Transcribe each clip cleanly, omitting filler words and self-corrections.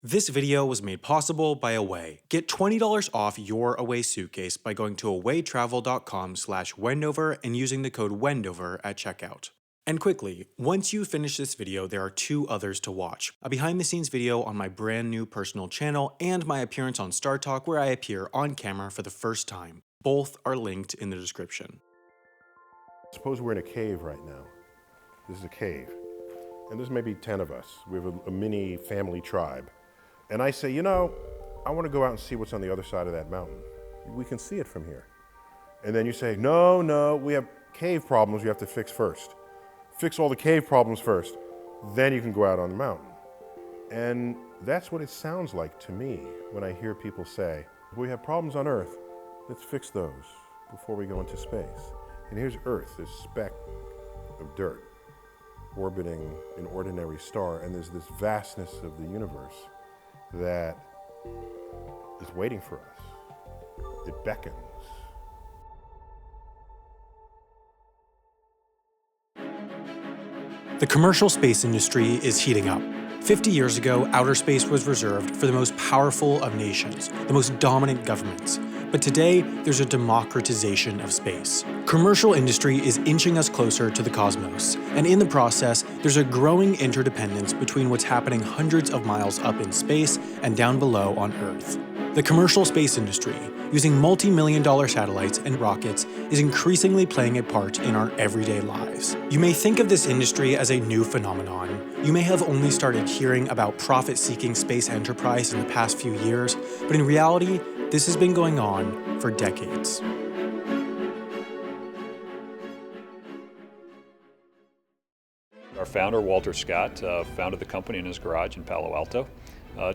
This video was made possible by Away. Get $20 off your Away suitcase by going to awaytravel.com/Wendover and using the code Wendover at checkout. And quickly, once you finish this video, there are two others to watch. A behind-the-scenes video on my brand new personal channel and my appearance on Star Talk where I appear on camera for the first time. Both are linked in the description. Suppose we're in a cave right now. This is a cave. And there's maybe 10 of us. We have a mini family tribe. And I say, I want to go out and see what's on the other side of that mountain. We can see it from here. And then you say, no, we have cave problems you have to fix first. Fix all the cave problems first. Then you can go out on the mountain. And that's what it sounds like to me when I hear people say, we have problems on Earth, let's fix those before we go into space. And here's Earth, this speck of dirt orbiting an ordinary star, and there's this vastness of the universe that is waiting for us. It beckons. The commercial space industry is heating up. 50 years ago, outer space was reserved for the most powerful of nations, the most dominant governments. But today, there's a democratization of space. Commercial industry is inching us closer to the cosmos, and in the process, there's a growing interdependence between what's happening hundreds of miles up in space and down below on Earth. The commercial space industry, using multi-million-dollar satellites and rockets, is increasingly playing a part in our everyday lives. You may think of this industry as a new phenomenon. You may have only started hearing about profit-seeking space enterprise in the past few years, but in reality, this has been going on for decades. Our founder, Walter Scott, founded the company in his garage in Palo Alto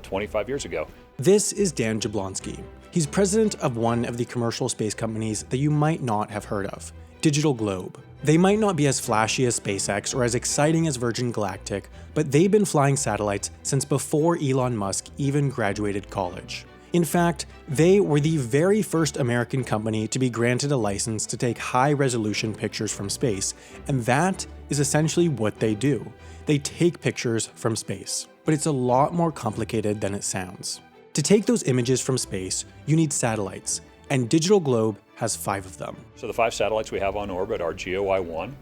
25 years ago. This is Dan Jablonski. He's president of one of the commercial space companies that you might not have heard of, Digital Globe. They might not be as flashy as SpaceX or as exciting as Virgin Galactic, but they've been flying satellites since before Elon Musk even graduated college. In fact, they were the very first American company to be granted a license to take high-resolution pictures from space, and that is essentially what they do. They take pictures from space. But it's a lot more complicated than it sounds. To take those images from space, you need satellites, and Digital Globe has 5 of them. So the 5 satellites we have on orbit are GeoEye-1,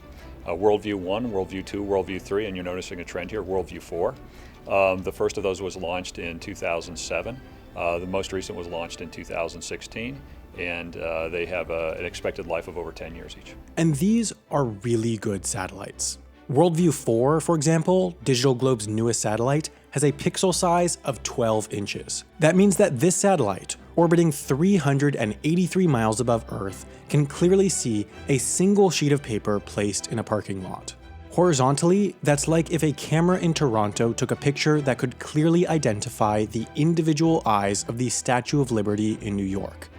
WorldView 1, WorldView 2, WorldView 3, and you're noticing a trend here, WorldView 4. The first of those was launched in 2007. The most recent was launched in 2016, and they have an expected life of over 10 years each. And these are really good satellites. WorldView 4, for example, Digital Globe's newest satellite, has a pixel size of 12 inches. That means that this satellite, orbiting 383 miles above Earth, can clearly see a single sheet of paper placed in a parking lot. Horizontally, that's like if a camera in Toronto took a picture that could clearly identify the individual eyes of the Statue of Liberty in New York.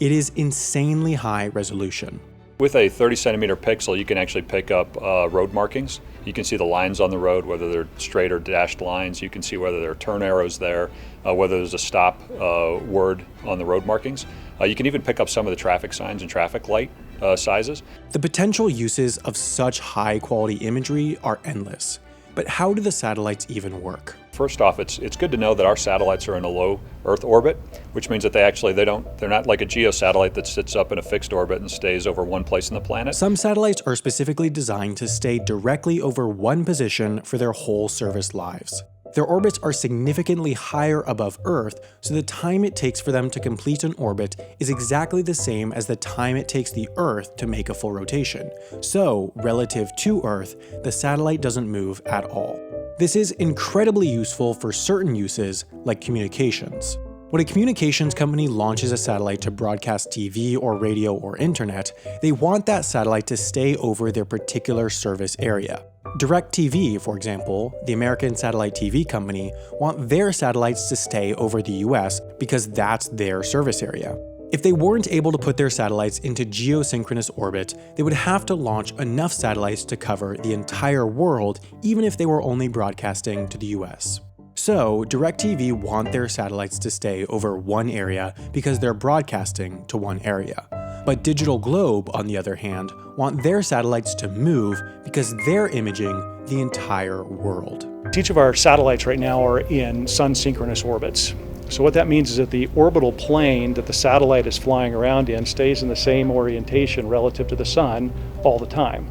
It is insanely high resolution. With a 30-centimeter pixel, you can actually pick up road markings. You can see the lines on the road, whether they're straight or dashed lines. You can see whether there are turn arrows there, whether there's a stop word on the road markings. You can even pick up some of the traffic signs and traffic light sizes. The potential uses of such high-quality imagery are endless. But how do the satellites even work? First off, it's good to know that our satellites are in a low Earth orbit, which means that they're not like a geosatellite that sits up in a fixed orbit and stays over one place on the planet. Some satellites are specifically designed to stay directly over one position for their whole service lives. Their orbits are significantly higher above Earth, so the time it takes for them to complete an orbit is exactly the same as the time it takes the Earth to make a full rotation. So, relative to Earth, the satellite doesn't move at all. This is incredibly useful for certain uses, like communications. When a communications company launches a satellite to broadcast TV or radio or internet, they want that satellite to stay over their particular service area. DirecTV, for example, the American satellite TV company, want their satellites to stay over the US because that's their service area. If they weren't able to put their satellites into geosynchronous orbit, they would have to launch enough satellites to cover the entire world, even if they were only broadcasting to the US. So, DirecTV want their satellites to stay over one area because they're broadcasting to one area. But Digital Globe, on the other hand, want their satellites to move because they're imaging the entire world. Each of our satellites right now are in sun-synchronous orbits. So what that means is that the orbital plane that the satellite is flying around in stays in the same orientation relative to the sun all the time.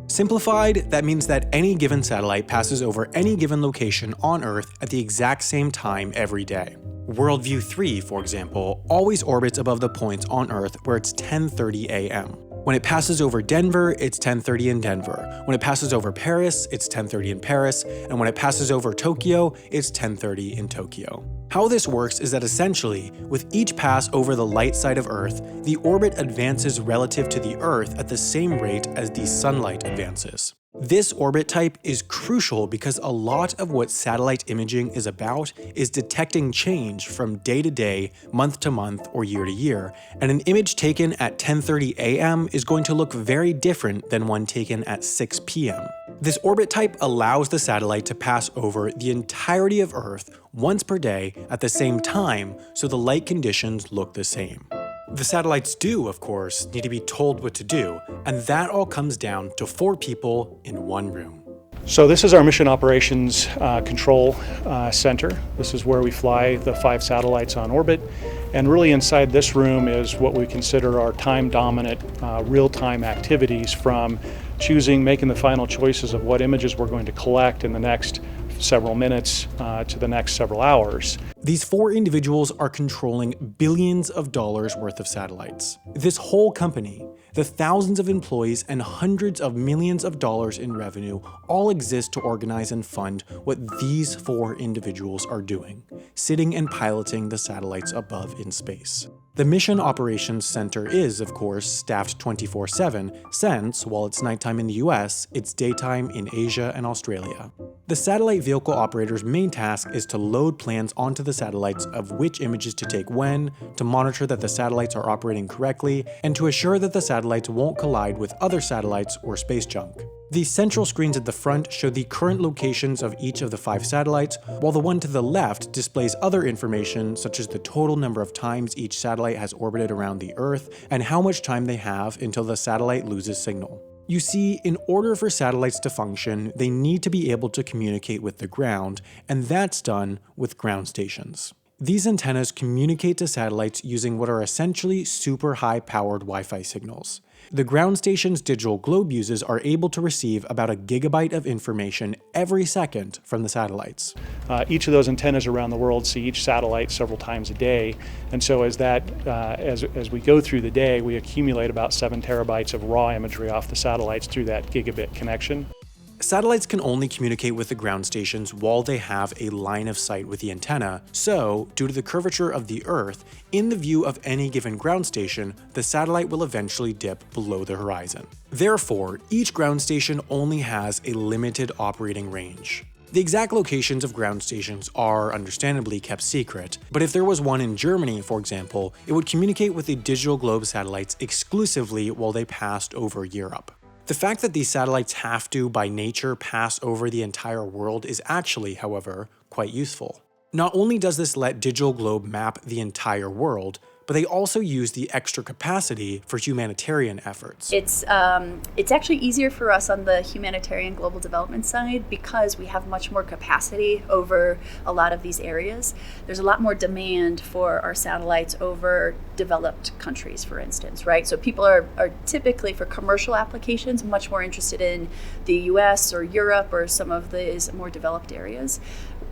Simplified, that means that any given satellite passes over any given location on Earth at the exact same time every day. Worldview 3, for example, always orbits above the points on Earth where it's 10:30 a.m. When it passes over Denver, it's 10:30 in Denver. When it passes over Paris, it's 10:30 in Paris. And when it passes over Tokyo, it's 10:30 in Tokyo. How this works is that essentially, with each pass over the light side of Earth, the orbit advances relative to the Earth at the same rate as the sunlight advances. This orbit type is crucial because a lot of what satellite imaging is about is detecting change from day to day, month to month, or year to year, and an image taken at 10:30 a.m. is going to look very different than one taken at 6 p.m. This orbit type allows the satellite to pass over the entirety of Earth once per day at the same time, so the light conditions look the same. The satellites do, of course, need to be told what to do, and that all comes down to 4 people in one room. So this is our Mission Operations Control Center. This is where we fly the 5 satellites on orbit. And really inside this room is what we consider our time-dominant, real-time activities, from making the final choices of what images we're going to collect in the next several minutes to the next several hours. These 4 individuals are controlling billions of dollars worth of satellites. This whole company, the thousands of employees and hundreds of millions of dollars in revenue, all exist to organize and fund what these 4 individuals are doing, sitting and piloting the satellites above in space. The Mission Operations Center is, of course, staffed 24/7, since, while it's nighttime in the US, it's daytime in Asia and Australia. The satellite vehicle operator's main task is to load plans onto the satellites of which images to take when, to monitor that the satellites are operating correctly, and to assure that the satellites won't collide with other satellites or space junk. The central screens at the front show the current locations of each of the 5 satellites, while the one to the left displays other information such as the total number of times each satellite has orbited around the Earth and how much time they have until the satellite loses signal. You see, in order for satellites to function, they need to be able to communicate with the ground, and that's done with ground stations. These antennas communicate to satellites using what are essentially super high-powered Wi-Fi signals. The ground stations Digital Globe uses are able to receive about a gigabyte of information every second from the satellites. Each of those antennas around the world see each satellite several times a day, and so as we go through the day, we accumulate about 7 terabytes of raw imagery off the satellites through that gigabit connection. Satellites can only communicate with the ground stations while they have a line of sight with the antenna, so, due to the curvature of the Earth, in the view of any given ground station, the satellite will eventually dip below the horizon. Therefore, each ground station only has a limited operating range. The exact locations of ground stations are understandably kept secret, but if there was one in Germany, for example, it would communicate with the Digital Globe satellites exclusively while they passed over Europe. The fact that these satellites have to, by nature, pass over the entire world is actually, however, quite useful. Not only does this let Digital Globe map the entire world, but they also use the extra capacity for humanitarian efforts. It's actually easier for us on the humanitarian global development side because we have much more capacity over a lot of these areas. There's a lot more demand for our satellites over developed countries, for instance, right? So people are typically, for commercial applications, much more interested in the US or Europe or some of these more developed areas,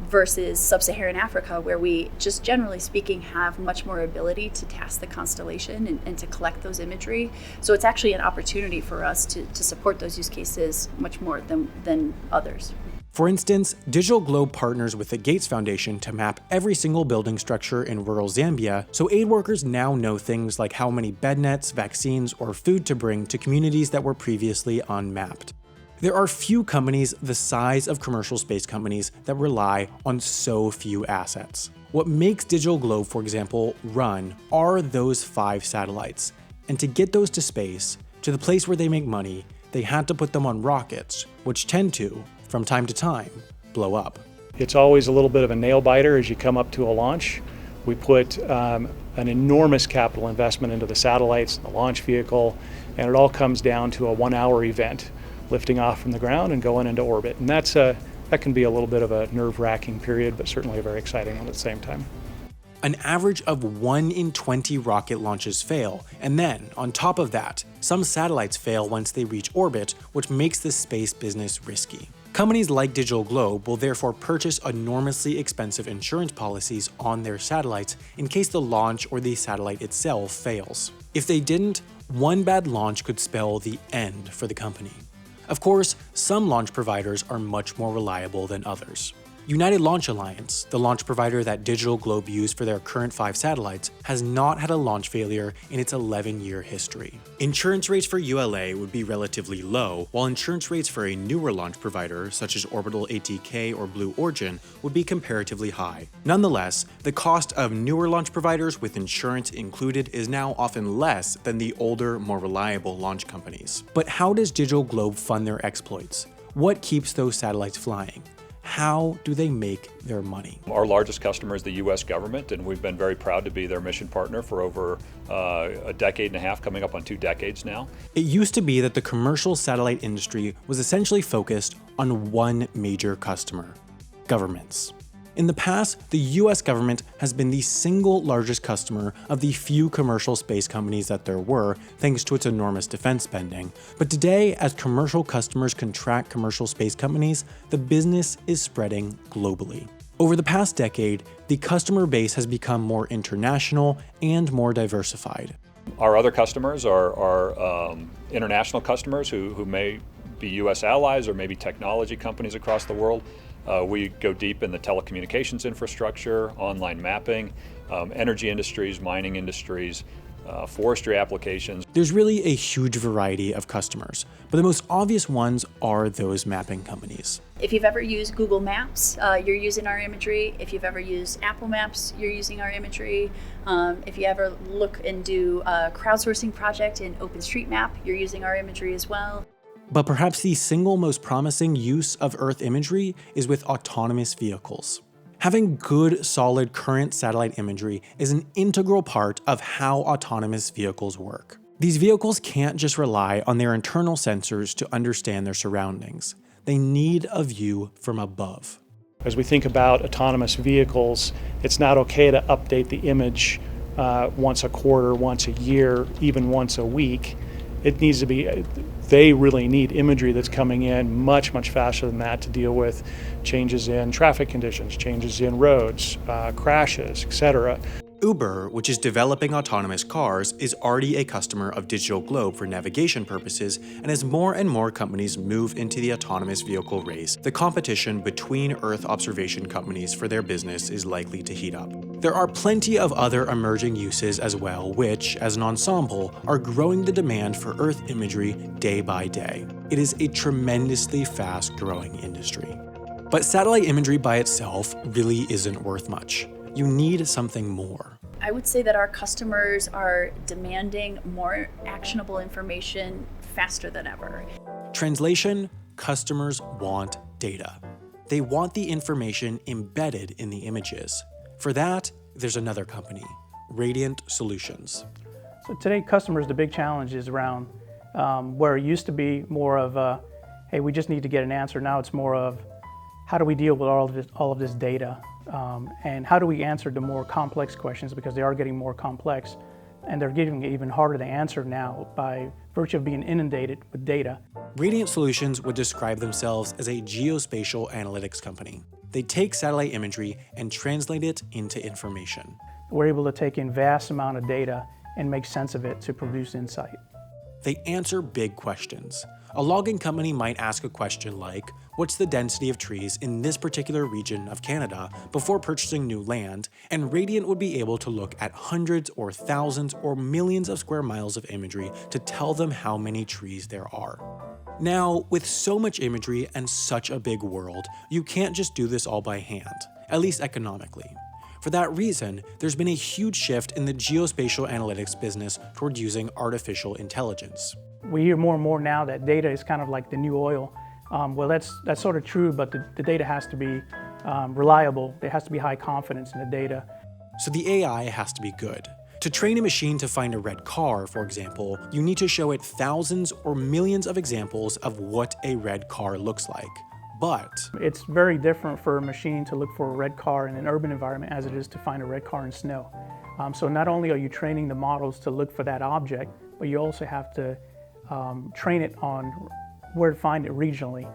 versus sub-Saharan Africa, where we, just generally speaking, have much more ability to task the constellation and to collect those imagery. So it's actually an opportunity for us to support those use cases much more than others. For instance, Digital Globe partners with the Gates Foundation to map every single building structure in rural Zambia, so aid workers now know things like how many bed nets, vaccines, or food to bring to communities that were previously unmapped. There are few companies the size of commercial space companies that rely on so few assets. What makes Digital Globe, for example, run are those 5 satellites. And to get those to space, to the place where they make money, they had to put them on rockets, which tend to, from time to time, blow up. It's always a little bit of a nail biter as you come up to a launch. We put a an enormous capital investment into the satellites, the launch vehicle, and it all comes down to a 1-hour event, lifting off from the ground and going into orbit. And that can be a little bit of a nerve-wracking period, but certainly a very exciting one at the same time. An average of 1 in 20 rocket launches fail, and then, on top of that, some satellites fail once they reach orbit, which makes the space business risky. Companies like Digital Globe will therefore purchase enormously expensive insurance policies on their satellites in case the launch or the satellite itself fails. If they didn't, one bad launch could spell the end for the company. Of course, some launch providers are much more reliable than others. United Launch Alliance, the launch provider that Digital Globe used for their current 5 satellites, has not had a launch failure in its 11-year history. Insurance rates for ULA would be relatively low, while insurance rates for a newer launch provider, such as Orbital ATK or Blue Origin, would be comparatively high. Nonetheless, the cost of newer launch providers with insurance included is now often less than the older, more reliable launch companies. But how does Digital Globe fund their exploits? What keeps those satellites flying? How do they make their money? Our largest customer is the U.S. government, and we've been very proud to be their mission partner for over a decade and a half, coming up on 2 decades now. It used to be that the commercial satellite industry was essentially focused on one major customer: governments. In the past, the US government has been the single largest customer of the few commercial space companies that there were, thanks to its enormous defense spending. But today, as commercial customers contract commercial space companies, the business is spreading globally. Over the past decade, the customer base has become more international and more diversified. Our other customers are international customers who may be US allies or maybe technology companies across the world. We go deep in the telecommunications infrastructure, online mapping, energy industries, mining industries, forestry applications. There's really a huge variety of customers, but the most obvious ones are those mapping companies. If you've ever used Google Maps, you're using our imagery. If you've ever used Apple Maps, you're using our imagery. If you ever look and do a crowdsourcing project in OpenStreetMap, you're using our imagery as well. But perhaps the single most promising use of Earth imagery is with autonomous vehicles. Having good, solid current satellite imagery is an integral part of how autonomous vehicles work. These vehicles can't just rely on their internal sensors to understand their surroundings. They need a view from above. As we think about autonomous vehicles, it's not okay to update the image once a quarter, once a year, even once a week. It needs to be, they really need imagery that's coming in much, much faster than that to deal with changes in traffic conditions, changes in roads, crashes, etc. Uber, which is developing autonomous cars, is already a customer of Digital Globe for navigation purposes, and as more and more companies move into the autonomous vehicle race, the competition between Earth observation companies for their business is likely to heat up. There are plenty of other emerging uses as well, which, as an ensemble, are growing the demand for Earth imagery day by day. It is a tremendously fast-growing industry. But satellite imagery by itself really isn't worth much. You need something more. I would say that our customers are demanding more actionable information faster than ever. Translation: customers want data. They want the information embedded in the images. For that, there's another company, Radiant Solutions. So today, customers, the big challenge is around where it used to be more of a, hey, we just need to get an answer. Now it's more of, how do we deal with all of this data? And how do we answer the more complex questions, because they are getting more complex and they're getting even harder to answer now by virtue of being inundated with data. Radiant Solutions would describe themselves as a geospatial analytics company. They take satellite imagery and translate it into information. We're able to take in vast amount of data and make sense of it to produce insight. They answer big questions. A logging company might ask a question like, what's the density of trees in this particular region of Canada before purchasing new land, and Radiant would be able to look at hundreds or thousands or millions of square miles of imagery to tell them how many trees there are. Now, with so much imagery and such a big world, you can't just do this all by hand, at least economically. For that reason, there's been a huge shift in the geospatial analytics business toward using artificial intelligence. We hear more and more now that data is kind of like the new oil. Well, that's sort of true, but the data has to be reliable. There has to be high confidence in the data. So the AI has to be good. To train a machine to find a red car, for example, you need to show it thousands or millions of examples of what a red car looks like. But it's very different for a machine to look for a red car in an urban environment as it is to find a red car in snow. So not only are you training the models to look for that object, but you also have to train it on where to find it regionally.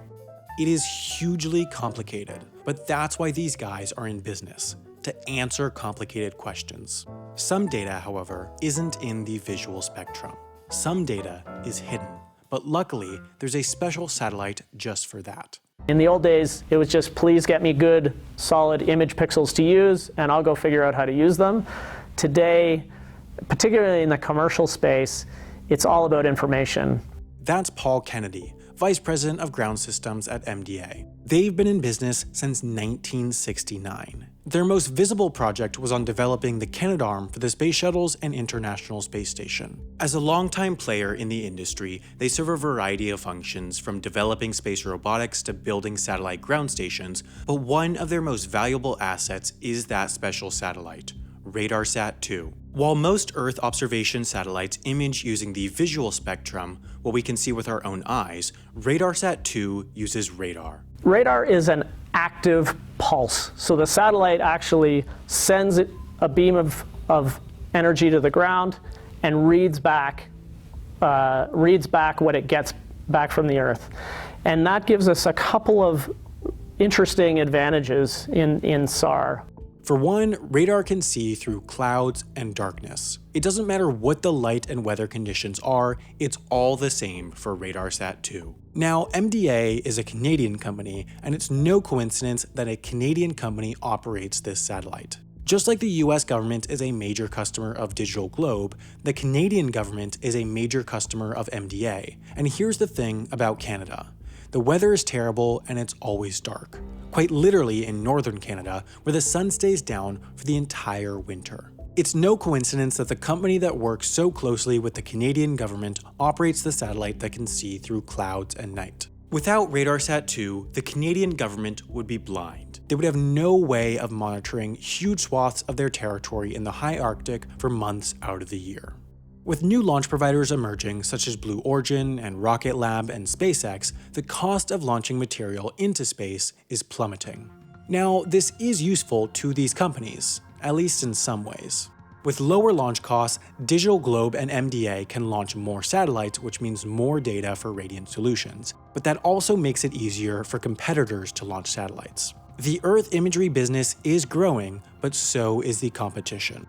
it is hugely complicated, but that's why these guys are in business, to answer complicated questions. Some data, however, isn't in the visual spectrum. Some data is hidden, but luckily, there's a special satellite just for that. In the old days, it was just, please get me good, solid image pixels to use, and I'll go figure out how to use them. Today, particularly in the commercial space, it's all about information. That's Paul Kennedy, Vice President of Ground Systems at MDA. They've been in business since 1969. Their most visible project was on developing the Canadarm for the space shuttles and International Space Station. As a longtime player in the industry, they serve a variety of functions, from developing space robotics to building satellite ground stations, but one of their most valuable assets is that special satellite, RadarSat-2. While most Earth observation satellites image using the visual spectrum, what we can see with our own eyes, RadarSat-2 uses radar. Radar is an active pulse. So the satellite actually sends a beam of energy to the ground and reads back what it gets back from the Earth. And that gives us a couple of interesting advantages in SAR. For one, radar can see through clouds and darkness. It doesn't matter what the light and weather conditions are, it's all the same for RadarSat-2. Now, MDA is a Canadian company, and it's no coincidence that a Canadian company operates this satellite. Just like the US government is a major customer of Digital Globe, the Canadian government is a major customer of MDA. And here's the thing about Canada. The weather is terrible and it's always dark. Quite literally in northern Canada, where the sun stays down for the entire winter. It's no coincidence that the company that works so closely with the Canadian government operates the satellite that can see through clouds and night. Without RadarSat-2, the Canadian government would be blind. They would have no way of monitoring huge swaths of their territory in the high Arctic for months out of the year. With new launch providers emerging, such as Blue Origin and Rocket Lab and SpaceX, the cost of launching material into space is plummeting. Now, this is useful to these companies, at least in some ways. With lower launch costs, Digital Globe and MDA can launch more satellites, which means more data for Radiant Solutions. But that also makes it easier for competitors to launch satellites. The Earth imagery business is growing, but so is the competition.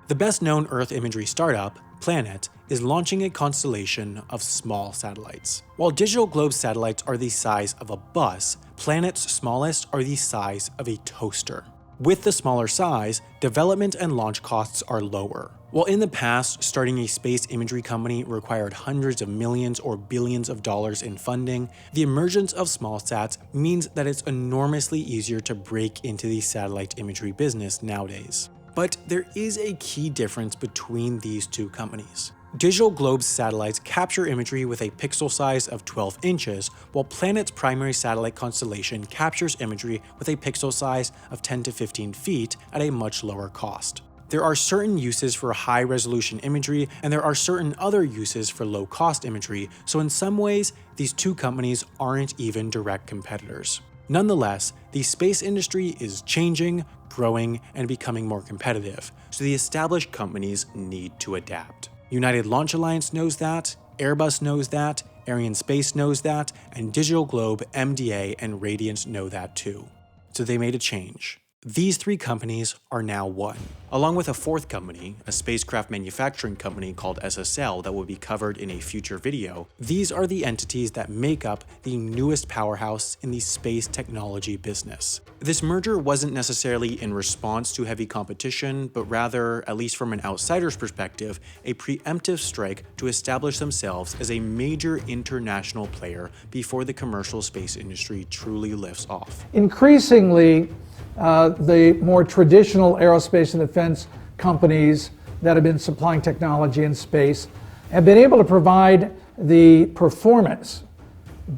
The best-known Earth imagery startup, Planet, is launching a constellation of small satellites. While Digital Globe's satellites are the size of a bus, Planet's smallest are the size of a toaster. With the smaller size, development and launch costs are lower. While in the past, starting a space imagery company required hundreds of millions or billions of dollars in funding, the emergence of small sats means that it's enormously easier to break into the satellite imagery business nowadays. But there is a key difference between these two companies. Digital Globe's satellites capture imagery with a pixel size of 12 inches, while Planet's primary satellite constellation captures imagery with a pixel size of 10 to 15 feet at a much lower cost. There are certain uses for high-resolution imagery, and there are certain other uses for low-cost imagery, so in some ways, these two companies aren't even direct competitors. Nonetheless, the space industry is changing, growing, and becoming more competitive, so the established companies need to adapt. United Launch Alliance knows that, Airbus knows that, Arianespace knows that, and Digital Globe, MDA, and Radiant know that too. So they made a change. These three companies are now one, along with a fourth company, a spacecraft manufacturing company called SSL that will be covered in a future video. These are the entities that make up the newest powerhouse in the space technology business. This merger wasn't necessarily in response to heavy competition, but rather, at least from an outsider's perspective, a preemptive strike to establish themselves as a major international player before the commercial space industry truly lifts off. Increasingly, the more traditional aerospace and defense companies that have been supplying technology in space have been able to provide the performance,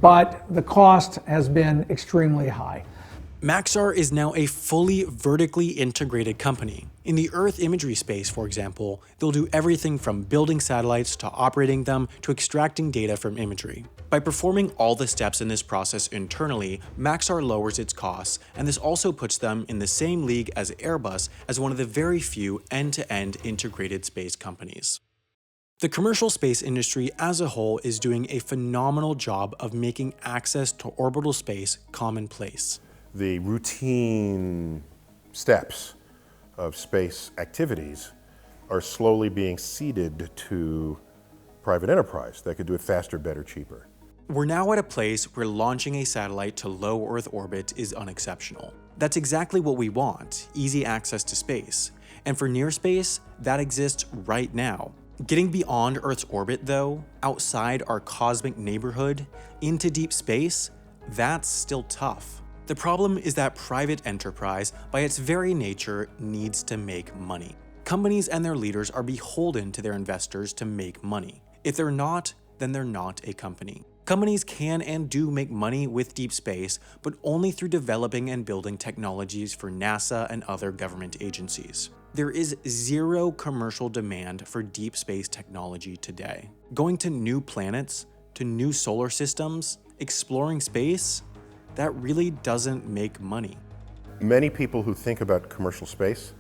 but the cost has been extremely high. Maxar is now a fully vertically integrated company. In the Earth imagery space, for example, they'll do everything from building satellites to operating them to extracting data from imagery. By performing all the steps in this process internally, Maxar lowers its costs, and this also puts them in the same league as Airbus as one of the very few end-to-end integrated space companies. The commercial space industry as a whole is doing a phenomenal job of making access to orbital space commonplace. The routine steps of space activities are slowly being ceded to private enterprise that could do it faster, better, cheaper. We're now at a place where launching a satellite to low Earth orbit is unexceptional. That's exactly what we want, easy access to space. And for near space, that exists right now. Getting beyond Earth's orbit, though, outside our cosmic neighborhood, into deep space, that's still tough. The problem is that private enterprise, by its very nature, needs to make money. Companies and their leaders are beholden to their investors to make money. If they're not, then they're not a company. Companies can and do make money with deep space, but only through developing and building technologies for NASA and other government agencies. There is zero commercial demand for deep space technology today. Going to new planets, to new solar systems, exploring space, that really doesn't make money. Many people who think about commercial space,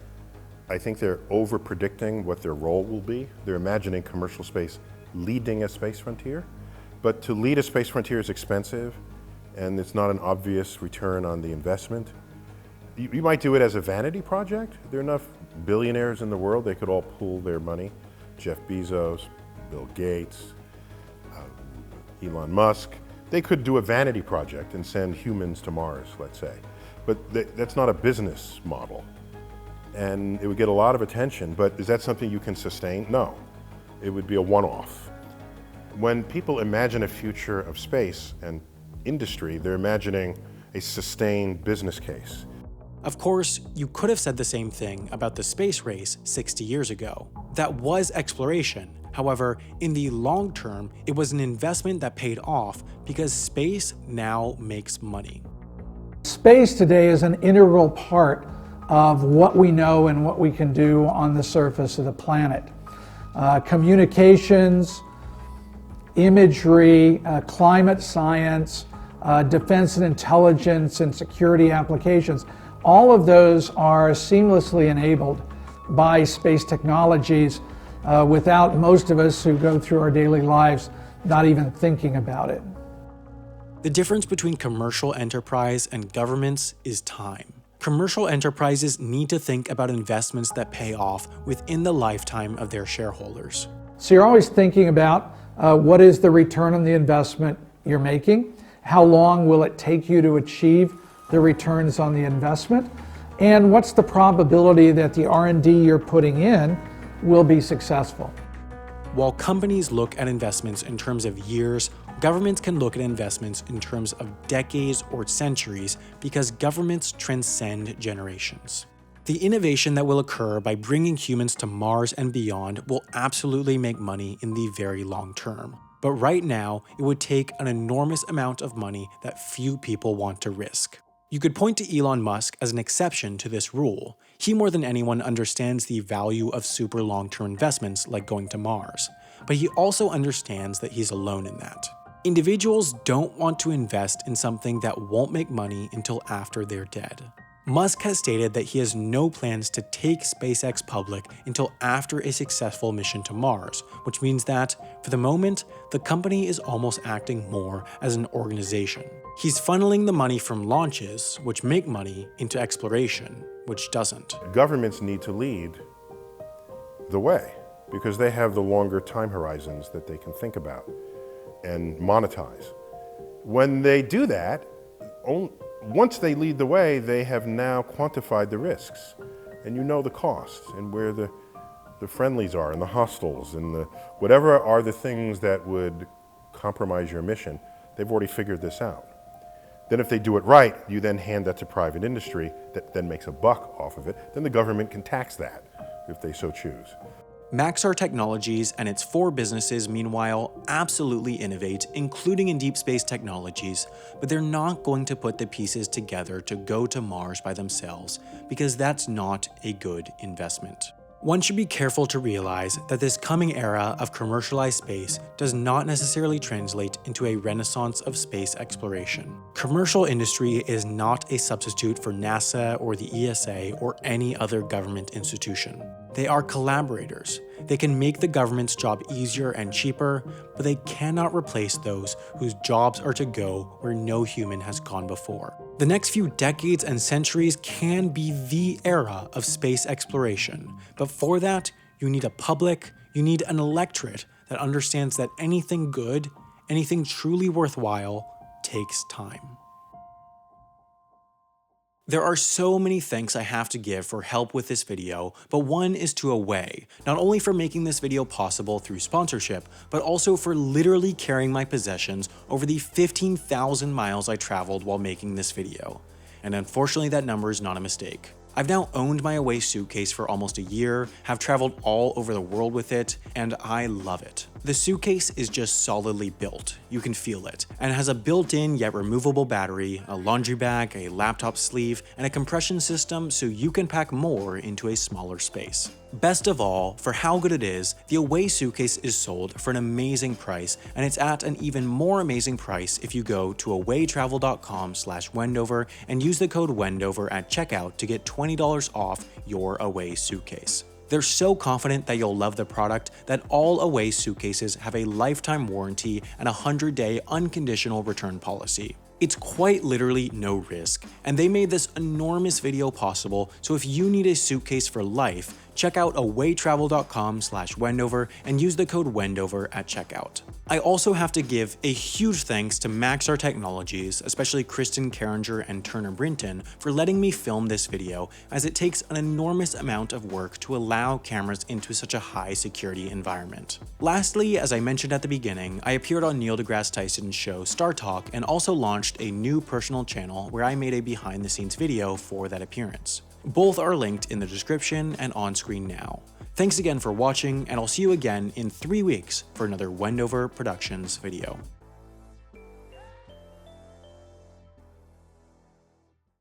I think they're over-predicting what their role will be. They're imagining commercial space leading a space frontier. But to lead a space frontier is expensive, and it's not an obvious return on the investment. You might do it as a vanity project. There are enough billionaires in the world, they could all pool their money. Jeff Bezos, Bill Gates, Elon Musk. They could do a vanity project and send humans to Mars, let's say. But that's not a business model. And it would get a lot of attention, but is that something you can sustain? No. It would be a one-off. When people imagine a future of space and industry, they're imagining a sustained business case. Of course, you could have said the same thing about the space race 60 years ago. That was exploration. However, in the long term, it was an investment that paid off because space now makes money. Space today is an integral part of what we know and what we can do on the surface of the planet. Communications, imagery, climate science, defense and intelligence and security applications, all of those are seamlessly enabled by space technologies without most of us who go through our daily lives not even thinking about it. The difference between commercial enterprise and governments is time. Commercial enterprises need to think about investments that pay off within the lifetime of their shareholders. So you're always thinking about what is the return on the investment you're making, how long will it take you to achieve the returns on the investment, and what's the probability that the R&D you're putting in will be successful. While companies look at investments in terms of years, governments can look at investments in terms of decades or centuries because governments transcend generations. The innovation that will occur by bringing humans to Mars and beyond will absolutely make money in the very long term. But right now, it would take an enormous amount of money that few people want to risk. You could point to Elon Musk as an exception to this rule. He more than anyone understands the value of super long-term investments like going to Mars. But he also understands that he's alone in that. Individuals don't want to invest in something that won't make money until after they're dead. Musk has stated that he has no plans to take SpaceX public until after a successful mission to Mars, which means that, for the moment, the company is almost acting more as an organization. He's funneling the money from launches, which make money, into exploration, which doesn't. Governments need to lead the way because they have the longer time horizons that they can think about and monetize. When they do that, once they lead the way, they have now quantified the risks, and you know the costs and where the friendlies are and the hostiles and whatever are the things that would compromise your mission. They've already figured this out. Then if they do it right, you then hand that to private industry that then makes a buck off of it. Then the government can tax that if they so choose. Maxar Technologies and its 4 businesses, meanwhile, absolutely innovate, including in deep space technologies, but they're not going to put the pieces together to go to Mars by themselves, because that's not a good investment. One should be careful to realize that this coming era of commercialized space does not necessarily translate into a renaissance of space exploration. Commercial industry is not a substitute for NASA or the ESA or any other government institution. They are collaborators. They can make the government's job easier and cheaper, but they cannot replace those whose jobs are to go where no human has gone before. The next few decades and centuries can be the era of space exploration, but for that, you need a public, you need an electorate that understands that anything good, anything truly worthwhile, takes time. There are so many thanks I have to give for help with this video, but one is to Away, not only for making this video possible through sponsorship, but also for literally carrying my possessions over the 15,000 miles I traveled while making this video. And unfortunately that number is not a mistake. I've now owned my Away suitcase for almost a year, have traveled all over the world with it, and I love it. The suitcase is just solidly built, you can feel it, and has a built-in yet removable battery, a laundry bag, a laptop sleeve, and a compression system so you can pack more into a smaller space. Best of all, for how good it is, the Away suitcase is sold for an amazing price, and it's at an even more amazing price if you go to awaytravel.com/Wendover and use the code Wendover at checkout to get $20 off your Away suitcase. They're so confident that you'll love the product that all Away suitcases have a lifetime warranty and a 100-day unconditional return policy. It's quite literally no risk, and they made this enormous video possible, so if you need a suitcase for life, check out awaytravel.com/Wendover and use the code Wendover at checkout. I also have to give a huge thanks to Maxar Technologies, especially Kristen Carringer and Turner Brinton, for letting me film this video, as it takes an enormous amount of work to allow cameras into such a high security environment. Lastly, as I mentioned at the beginning, I appeared on Neil deGrasse Tyson's show Star Talk and also launched a new personal channel where I made a behind the scenes video for that appearance. Both are linked in the description and on screen now. Thanks again for watching, and I'll see you again in 3 weeks for another Wendover Productions video.